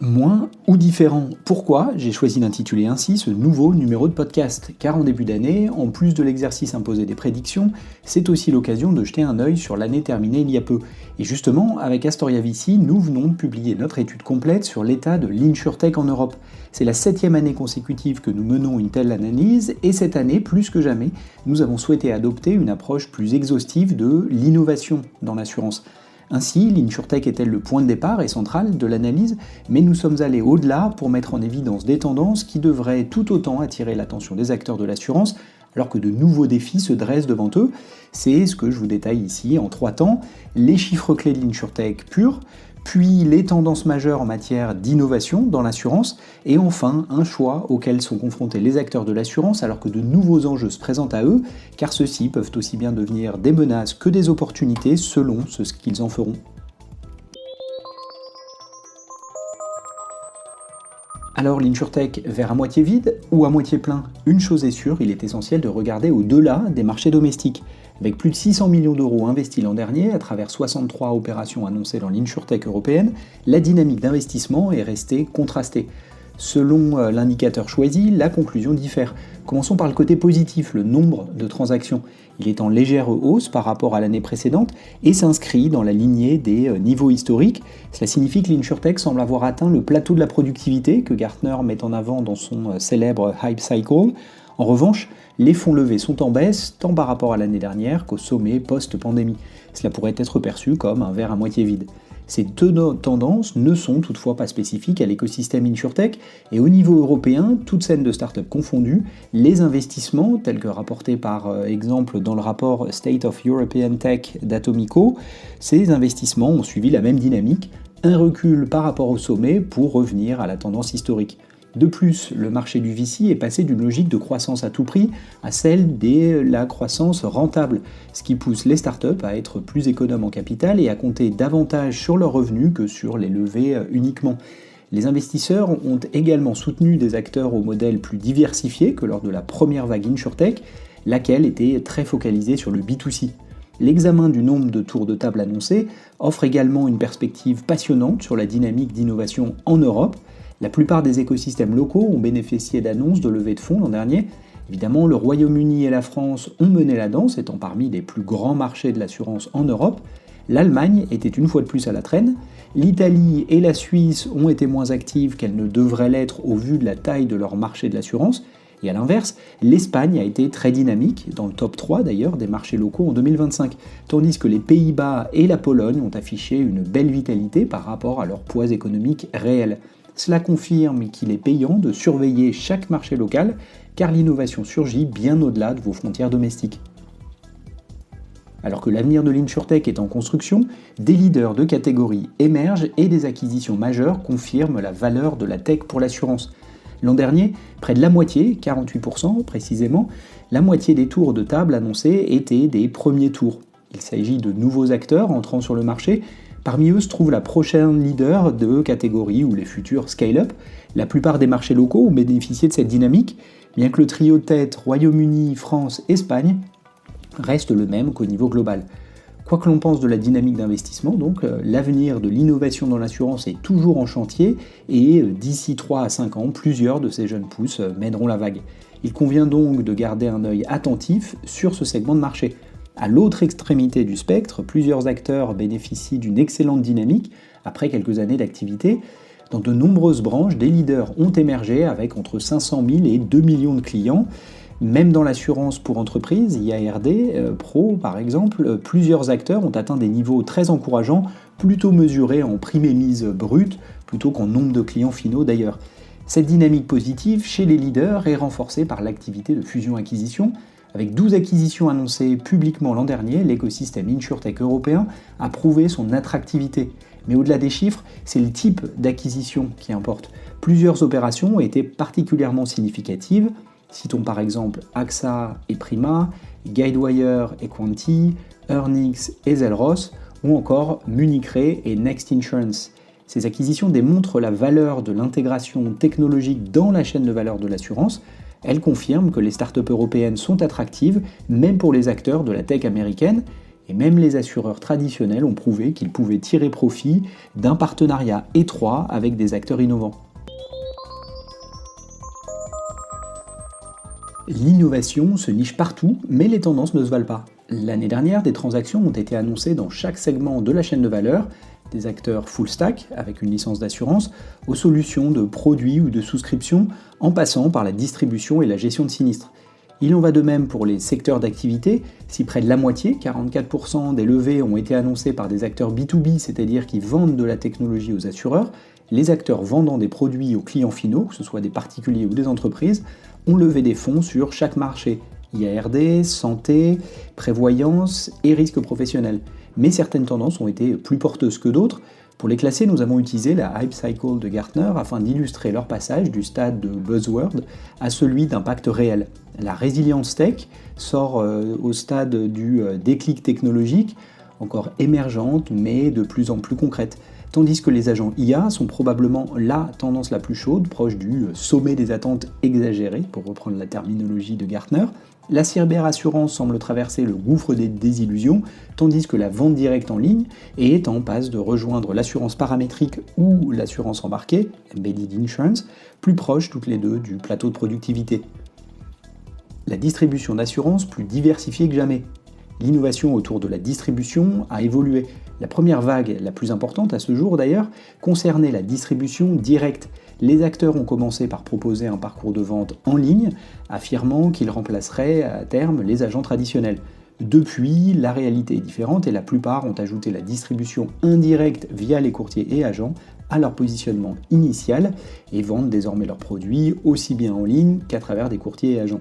Moins ou différent. Pourquoi j'ai choisi d'intituler ainsi ce nouveau numéro de podcast? Car en début d'année, en plus de l'exercice imposé des prédictions, c'est aussi l'occasion de jeter un œil sur l'année terminée il y a peu. Et justement, avec Astoria VC, nous venons de publier notre étude complète sur l'état de l'insurtech en Europe. C'est la 7e année consécutive que nous menons une telle analyse, et cette année, plus que jamais, nous avons souhaité adopter une approche plus exhaustive de l'innovation dans l'assurance. Ainsi, l'insurtech est-elle le point de départ et central de l'analyse, mais nous sommes allés au-delà pour mettre en évidence des tendances qui devraient tout autant attirer l'attention des acteurs de l'assurance, alors que de nouveaux défis se dressent devant eux. C'est ce que je vous détaille ici en 3 temps: les chiffres clés de l'insurtech pure, puis les tendances majeures en matière d'innovation dans l'assurance, et enfin un choix auquel sont confrontés les acteurs de l'assurance alors que de nouveaux enjeux se présentent à eux, car ceux-ci peuvent aussi bien devenir des menaces que des opportunités selon ce qu'ils en feront. Alors l'insurtech verre à moitié vide ou à moitié plein? Une chose est sûre, il est essentiel de regarder au-delà des marchés domestiques. Avec plus de 600 millions d'euros investis l'an dernier, à travers 63 opérations annoncées dans l'insurtech européenne, la dynamique d'investissement est restée contrastée. Selon l'indicateur choisi, la conclusion diffère. Commençons par le côté positif, le nombre de transactions. Il est en légère hausse par rapport à l'année précédente et s'inscrit dans la lignée des niveaux historiques. Cela signifie que l'insurtech semble avoir atteint le plateau de la productivité que Gartner met en avant dans son célèbre Hype Cycle. En revanche, les fonds levés sont en baisse, tant par rapport à l'année dernière qu'au sommet post-pandémie. Cela pourrait être perçu comme un verre à moitié vide. Ces deux tendances ne sont toutefois pas spécifiques à l'écosystème insurtech, et au niveau européen, toutes scènes de start-up confondues, les investissements, tels que rapportés par exemple dans le rapport State of European Tech d'Atomico, ces investissements ont suivi la même dynamique, un recul par rapport au sommet pour revenir à la tendance historique. De plus, le marché du VC est passé d'une logique de croissance à tout prix à celle de la croissance rentable, ce qui pousse les startups à être plus économes en capital et à compter davantage sur leurs revenus que sur les levées uniquement. Les investisseurs ont également soutenu des acteurs au modèle plus diversifié que lors de la première vague insurtech, laquelle était très focalisée sur le B2C. L'examen du nombre de tours de table annoncés offre également une perspective passionnante sur la dynamique d'innovation en Europe. La plupart des écosystèmes locaux ont bénéficié d'annonces de levée de fonds l'an dernier. Évidemment, le Royaume-Uni et la France ont mené la danse, étant parmi les plus grands marchés de l'assurance en Europe. L'Allemagne était une fois de plus à la traîne. L'Italie et la Suisse ont été moins actives qu'elles ne devraient l'être au vu de la taille de leur marché de l'assurance. Et à l'inverse, l'Espagne a été très dynamique, dans le top 3 d'ailleurs des marchés locaux en 2025, tandis que les Pays-Bas et la Pologne ont affiché une belle vitalité par rapport à leur poids économique réel. Cela confirme qu'il est payant de surveiller chaque marché local, car l'innovation surgit bien au-delà de vos frontières domestiques. Alors que l'avenir de l'insurtech est en construction, des leaders de catégorie émergent et des acquisitions majeures confirment la valeur de la tech pour l'assurance. L'an dernier, près de la moitié, 48% précisément, la moitié des tours de table annoncés étaient des premiers tours. Il s'agit de nouveaux acteurs entrant sur le marché. Parmi eux se trouve la prochaine leader de catégorie ou les futurs scale-up. La plupart des marchés locaux ont bénéficié de cette dynamique, bien que le trio de tête Royaume-Uni, France, Espagne reste le même qu'au niveau global. Quoi que l'on pense de la dynamique d'investissement, donc, l'avenir de l'innovation dans l'assurance est toujours en chantier et d'ici 3 à 5 ans, plusieurs de ces jeunes pousses mèneront la vague. Il convient donc de garder un œil attentif sur ce segment de marché. À l'autre extrémité du spectre, plusieurs acteurs bénéficient d'une excellente dynamique après quelques années d'activité. Dans de nombreuses branches, des leaders ont émergé avec entre 500 000 et 2 millions de clients. Même dans l'assurance pour entreprises, IARD, Pro par exemple, plusieurs acteurs ont atteint des niveaux très encourageants, plutôt mesurés en prime émise brute plutôt qu'en nombre de clients finaux d'ailleurs. Cette dynamique positive chez les leaders est renforcée par l'activité de fusion-acquisition. Avec 12 acquisitions annoncées publiquement l'an dernier, l'écosystème insurtech européen a prouvé son attractivité. Mais au-delà des chiffres, c'est le type d'acquisition qui importe. Plusieurs opérations ont été particulièrement significatives. Citons par exemple AXA et Prima, Guidewire et Quanti, Earnix et Zelros, ou encore Munich Re et Next Insurance. Ces acquisitions démontrent la valeur de l'intégration technologique dans la chaîne de valeur de l'assurance. Elles confirment que les startups européennes sont attractives, même pour les acteurs de la tech américaine. Et même les assureurs traditionnels ont prouvé qu'ils pouvaient tirer profit d'un partenariat étroit avec des acteurs innovants. L'innovation se niche partout, mais les tendances ne se valent pas. L'année dernière, des transactions ont été annoncées dans chaque segment de la chaîne de valeur, des acteurs full stack avec une licence d'assurance, aux solutions de produits ou de souscriptions, en passant par la distribution et la gestion de sinistres. Il en va de même pour les secteurs d'activité, si près de la moitié, 44% des levées ont été annoncées par des acteurs B2B, c'est-à-dire qui vendent de la technologie aux assureurs, les acteurs vendant des produits aux clients finaux, que ce soit des particuliers ou des entreprises, ont levé des fonds sur chaque marché, IARD, santé, prévoyance et risque professionnel. Mais certaines tendances ont été plus porteuses que d'autres. Pour les classer, nous avons utilisé la Hype Cycle de Gartner afin d'illustrer leur passage du stade de buzzword à celui d'impact réel. La résilience tech sort au stade du déclic technologique, encore émergente mais de plus en plus concrète. Tandis que les agents IA sont probablement la tendance la plus chaude, proche du sommet des attentes exagérées, pour reprendre la terminologie de Gartner. La cyberassurance semble traverser le gouffre des désillusions, tandis que la vente directe en ligne est en passe de rejoindre l'assurance paramétrique ou l'assurance embarquée, Embedded Insurance, plus proches toutes les deux du plateau de productivité. La distribution d'assurance plus diversifiée que jamais. L'innovation autour de la distribution a évolué. La première vague, la plus importante à ce jour d'ailleurs, concernait la distribution directe. Les acteurs ont commencé par proposer un parcours de vente en ligne, affirmant qu'ils remplaceraient à terme les agents traditionnels. Depuis, la réalité est différente et la plupart ont ajouté la distribution indirecte via les courtiers et agents à leur positionnement initial et vendent désormais leurs produits aussi bien en ligne qu'à travers des courtiers et agents.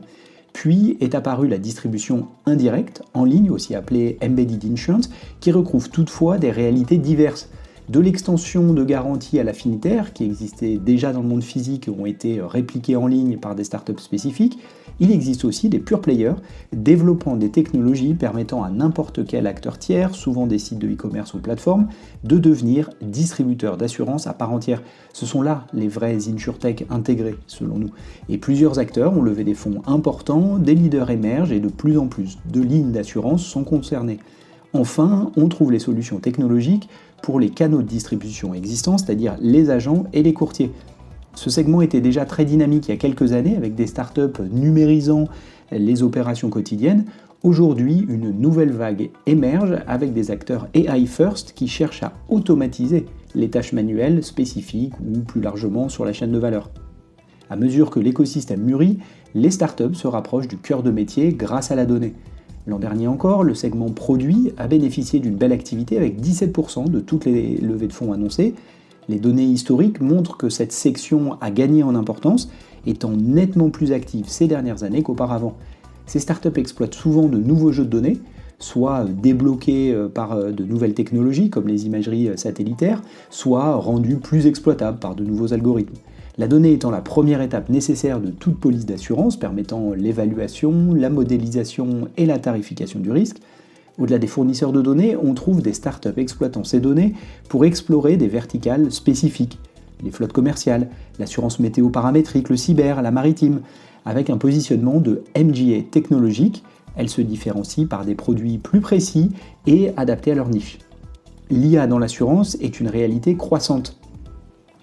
Puis est apparue la distribution indirecte, en ligne, aussi appelée Embedded Insurance, qui recouvre toutefois des réalités diverses. De l'extension de garanties à l'affinitaire, qui existait déjà dans le monde physique et ont été répliquées en ligne par des startups spécifiques, il existe aussi des pure players développant des technologies permettant à n'importe quel acteur tiers, souvent des sites de e-commerce ou plateformes, de devenir distributeur d'assurance à part entière. Ce sont là les vrais insurtech intégrés, selon nous. Et plusieurs acteurs ont levé des fonds importants, des leaders émergent et de plus en plus de lignes d'assurance sont concernées. Enfin, on trouve les solutions technologiques pour les canaux de distribution existants, c'est-à-dire les agents et les courtiers. Ce segment était déjà très dynamique il y a quelques années avec des startups numérisant les opérations quotidiennes. Aujourd'hui, une nouvelle vague émerge avec des acteurs AI first qui cherchent à automatiser les tâches manuelles spécifiques ou plus largement sur la chaîne de valeur. À mesure que l'écosystème mûrit, les startups se rapprochent du cœur de métier grâce à la donnée. L'an dernier encore, le segment produit a bénéficié d'une belle activité avec 17% de toutes les levées de fonds annoncées. Les données historiques montrent que cette section a gagné en importance, étant nettement plus active ces dernières années qu'auparavant. Ces startups exploitent souvent de nouveaux jeux de données, soit débloqués par de nouvelles technologies comme les imageries satellitaires, soit rendus plus exploitables par de nouveaux algorithmes. La donnée étant la première étape nécessaire de toute police d'assurance permettant l'évaluation, la modélisation et la tarification du risque. Au-delà des fournisseurs de données, on trouve des startups exploitant ces données pour explorer des verticales spécifiques. Les flottes commerciales, l'assurance météo paramétrique, le cyber, la maritime. Avec un positionnement de MGA technologique, elles se différencient par des produits plus précis et adaptés à leur niche. L'IA dans l'assurance est une réalité croissante.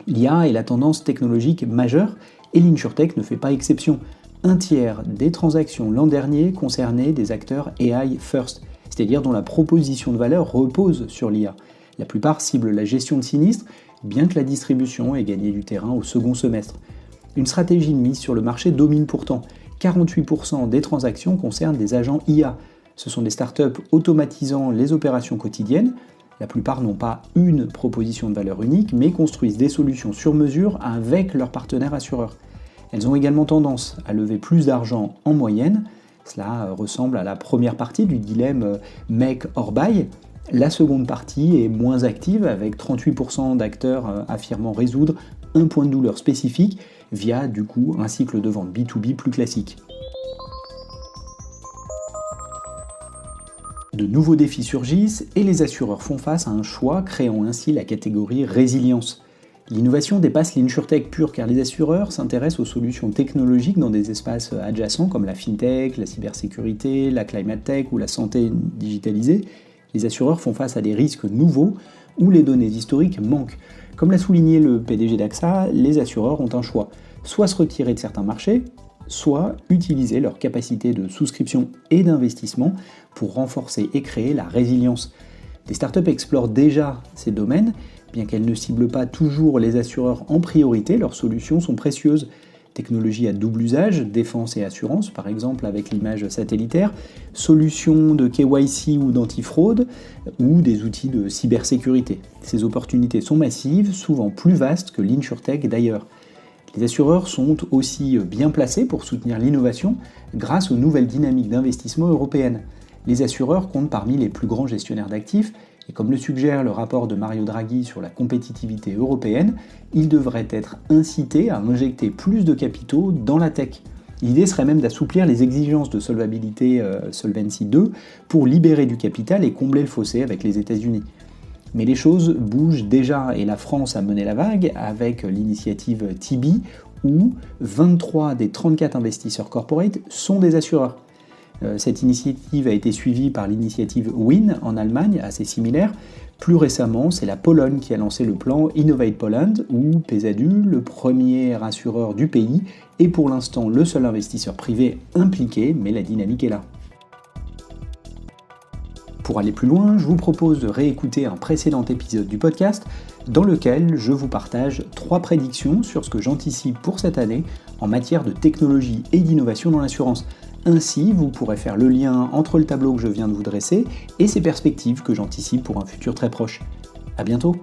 L'IA est la tendance technologique majeure et l'InsurTech ne fait pas exception. Un tiers des transactions l'an dernier concernaient des acteurs AI first, c'est-à-dire dont la proposition de valeur repose sur l'IA. La plupart ciblent la gestion de sinistres, bien que la distribution ait gagné du terrain au second semestre. Une stratégie de mise sur le marché domine pourtant. 48% des transactions concernent des agents IA. Ce sont des startups automatisant les opérations quotidiennes. La plupart n'ont pas une proposition de valeur unique, mais construisent des solutions sur mesure avec leurs partenaires assureurs. Elles ont également tendance à lever plus d'argent en moyenne. Cela ressemble à la première partie du dilemme make or buy. La seconde partie est moins active, avec 38% d'acteurs affirmant résoudre un point de douleur spécifique via du coup un cycle de vente B2B plus classique. De nouveaux défis surgissent et les assureurs font face à un choix, créant ainsi la catégorie résilience. L'innovation dépasse l'insurtech pure car les assureurs s'intéressent aux solutions technologiques dans des espaces adjacents comme la fintech, la cybersécurité, la climate tech ou la santé digitalisée, Les assureurs font face à des risques nouveaux où les données historiques manquent. Comme l'a souligné le PDG d'AXA, les assureurs ont un choix, soit se retirer de certains marchés, soit utiliser leur capacité de souscription et d'investissement pour renforcer et créer la résilience. Des startups explorent déjà ces domaines, bien qu'elles ne ciblent pas toujours les assureurs en priorité, leurs solutions sont précieuses. Technologies à double usage, défense et assurance, par exemple avec l'image satellitaire, solutions de KYC ou d'antifraude, ou des outils de cybersécurité. Ces opportunités sont massives, souvent plus vastes que l'InsurTech d'ailleurs. Les assureurs sont aussi bien placés pour soutenir l'innovation grâce aux nouvelles dynamiques d'investissement européennes. Les assureurs comptent parmi les plus grands gestionnaires d'actifs et comme le suggère le rapport de Mario Draghi sur la compétitivité européenne, ils devraient être incités à injecter plus de capitaux dans la tech. L'idée serait même d'assouplir les exigences de solvabilité Solvency 2 pour libérer du capital et combler le fossé avec les États-Unis. Mais les choses bougent déjà et la France a mené la vague avec l'initiative Tibi où 23 des 34 investisseurs corporate sont des assureurs. Cette initiative a été suivie par l'initiative WIN en Allemagne, assez similaire. Plus récemment, c'est la Pologne qui a lancé le plan Innovate Poland, où PZU, le premier assureur du pays, est pour l'instant le seul investisseur privé impliqué, mais la dynamique est là. Pour aller plus loin, je vous propose de réécouter un précédent épisode du podcast dans lequel je vous partage 3 prédictions sur ce que j'anticipe pour cette année en matière de technologie et d'innovation dans l'assurance. Ainsi, vous pourrez faire le lien entre le tableau que je viens de vous dresser et ces perspectives que j'anticipe pour un futur très proche. À bientôt!